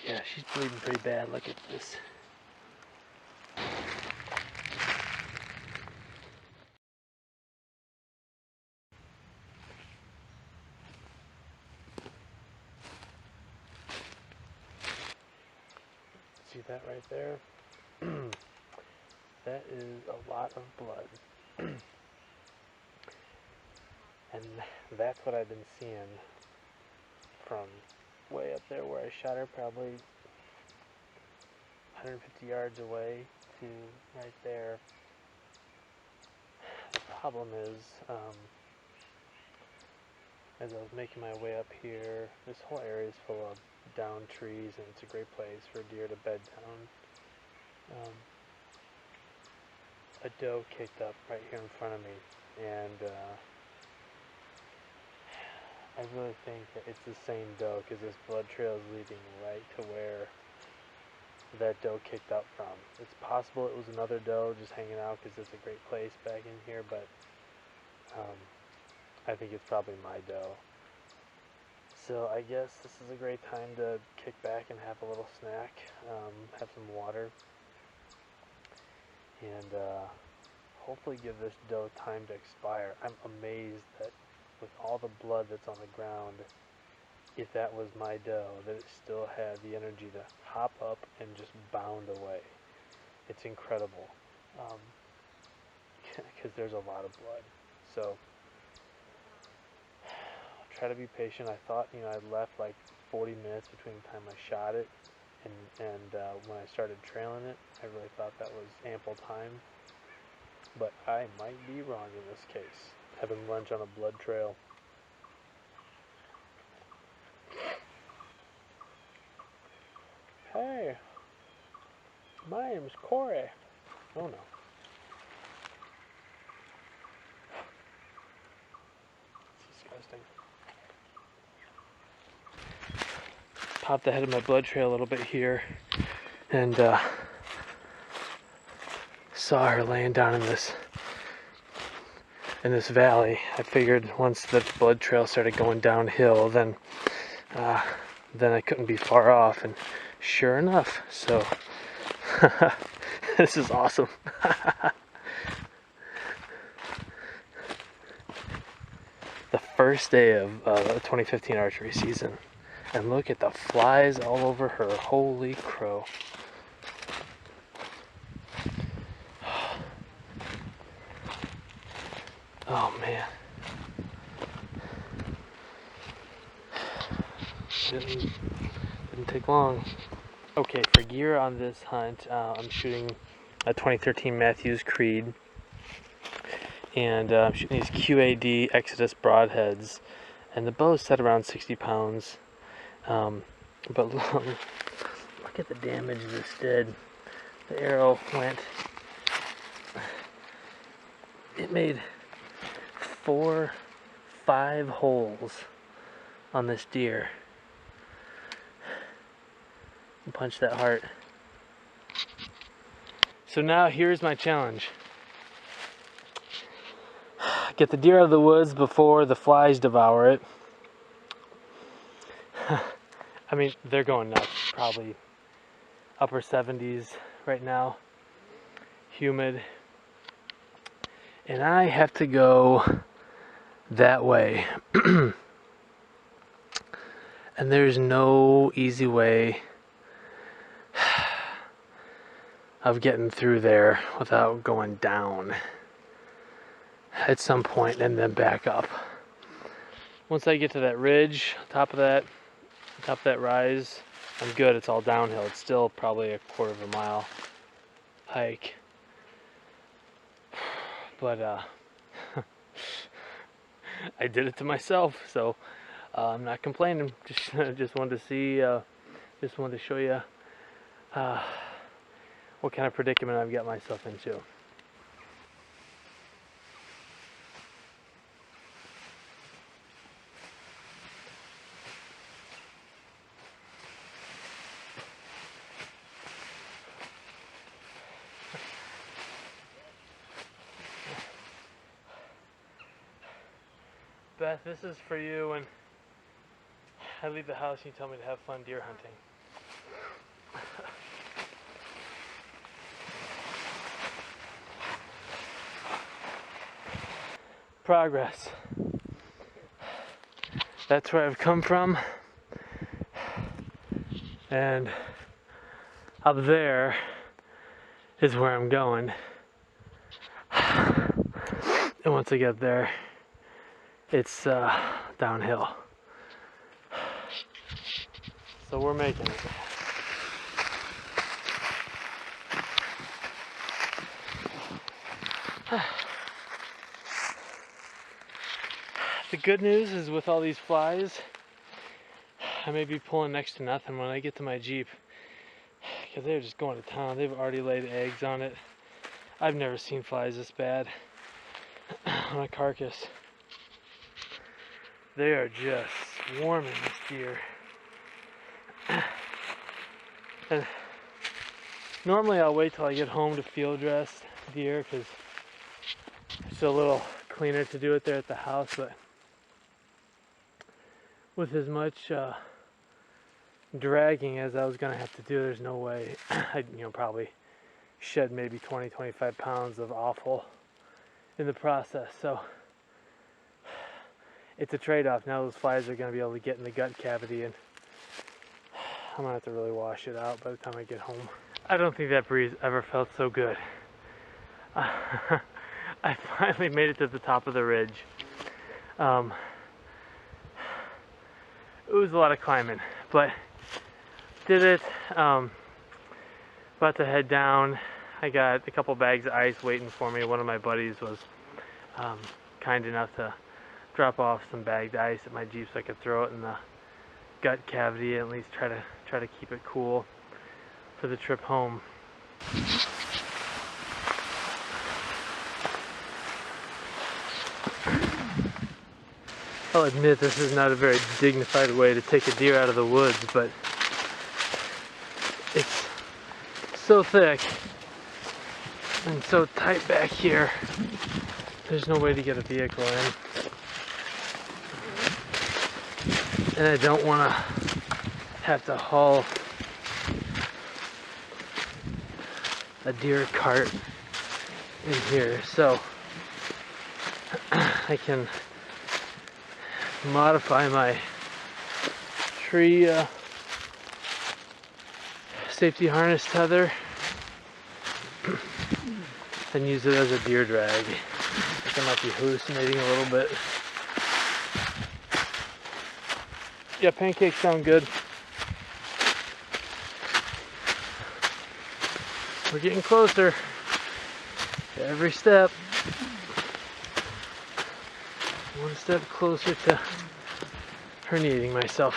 Yeah, she's bleeding pretty bad. Look at this. See that right there? That is a lot of blood. And that's what I've been seeing from way up there where I shot her, probably 150 yards away to right there. The problem is, as I was making my way up here, this whole area is full of down trees, and it's a great place for deer to bed down. A doe kicked up right here in front of me, and I really think that it's the same doe, because this blood trail is leading right to where that doe kicked up from. It's possible it was another doe just hanging out, because it's a great place back in here, but I think it's probably my doe. So I guess this is a great time to kick back and have a little snack, have some water, and hopefully give this doe time to expire. I'm amazed that with all the blood that's on the ground, if that was my doe, that it still had the energy to hop up and just bound away. It's incredible, because there's a lot of blood. So try to be patient. I thought, I'd left like 40 minutes between the time I shot it and when I started trailing it. I really thought that was ample time, but I might be wrong in this case. Having lunch on a blood trail. Hey, my name's Corey. Oh no. It's disgusting. Popped ahead of my blood trail a little bit here, and saw her laying down in this valley. I figured once the blood trail started going downhill, then I couldn't be far off, and sure enough, so this is awesome. The first day of the 2015 archery season, and look at the flies all over her. Holy crow. Oh man. Didn't take long. Okay, for gear on this hunt, I'm shooting a 2013 Matthews Creed, and I'm shooting these QAD Exodus broadheads, and the bow's set around 60 pounds, but look at the damage this did. The arrow it made 4-5 holes on this deer. Punch that heart. So now here's my challenge. Get the deer out of the woods before the flies devour it. I mean, they're going nuts. Probably upper 70s right now. Humid. And I have to go that way. And there's no easy way of getting through there without going down at some point and then back up. Once I get to that ridge, top of that rise, I'm good. It's all downhill. It's still probably a quarter of a mile hike, but I did it to myself, so I'm not complaining. Just wanted to see, just wanted to show you what kind of predicament I've got myself into. Beth, this is for you when I leave the house and you tell me to have fun deer hunting. progress. That's where I've come from, and up there is where I'm going. And once I get there, it's downhill. So we're making it. The good news is with all these flies, I may be pulling next to nothing when I get to my Jeep, because they're just going to town. They've already laid eggs on it. I've never seen flies this bad on a carcass. They are just swarming this deer. And normally I'll wait till I get home to field dress deer, because it's a little cleaner to do it there at the house, but with as much dragging as I was going to have to do, there's no way. I'd probably shed maybe 20-25 pounds of offal in the process. So it's a trade-off. Now those flies are going to be able to get in the gut cavity, and I'm going to have to really wash it out by the time I get home. I don't think that breeze ever felt so good. I finally made it to the top of the ridge. It was a lot of climbing, but did it. About to head down. I got a couple bags of ice waiting for me. One of my buddies was kind enough to drop off some bagged ice at my Jeep so I could throw it in the gut cavity and at least try to keep it cool for the trip home. I'll admit this is not a very dignified way to take a deer out of the woods, but it's so thick and so tight back here, there's no way to get a vehicle in. And I don't want to have to haul a deer cart in here, so I can modify my tree safety harness tether and use it as a deer drag. I think I might be hallucinating a little bit. Yeah, pancakes sound good. We're getting closer every step. One step closer to herniating myself.